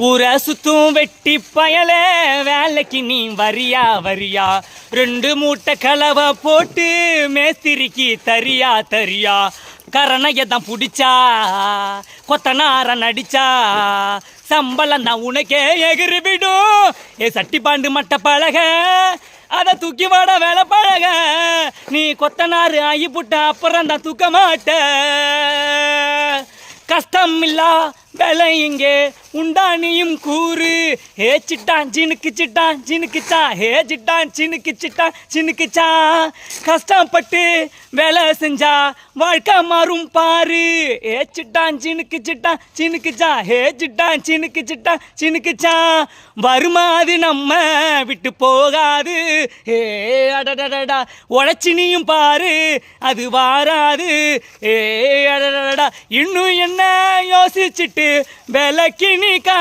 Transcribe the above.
ஊரை சுத்தும் வெட்டி பயலே வேலைக்கு நீ வரியா வரியா 2 மூட்டை கலவை போட்டு மேஸ்திரிக்கு தரியா தரியா கரணையை தான் பிடிச்சா கொத்தனார நடிச்சா சம்பளம் தான் உனக்கே எகிரி விடும் சட்டி பாண்டு மட்ட பழக அதை தூக்கி வாட வேலை பழக நீ கொத்தனாரு ஆகி புட்ட அப்புறம் தான் தூக்க மாட்ட கஷ்டம் இல்லா வேலை இங்கே உண்டானியும் கூறு ஹே சிட்டான் சினுக்கு சிட்டான் சினுக்குச்சா ஹே சிட்டான் சினுக்கு சிட்டான் சினுக்குச்சா கஷ்டப்பட்டு வேலை செஞ்சா வாழ்க்கை மாறும் பாரு ஹே சிட்டான் சினுக்கு சிட்டான் சினுக்குச்சா ஹே சிட்டான் சினுக்கு சிட்டான் சினுக்குச்சா வருமா அது நம்ம விட்டு போகாது ஹே அடடடடா உழைச்சி நீயும் பாரு அது வாராது ஏ அடடடா இன்னும் என்ன யோசிச்சுட்டு விலக்கி நீ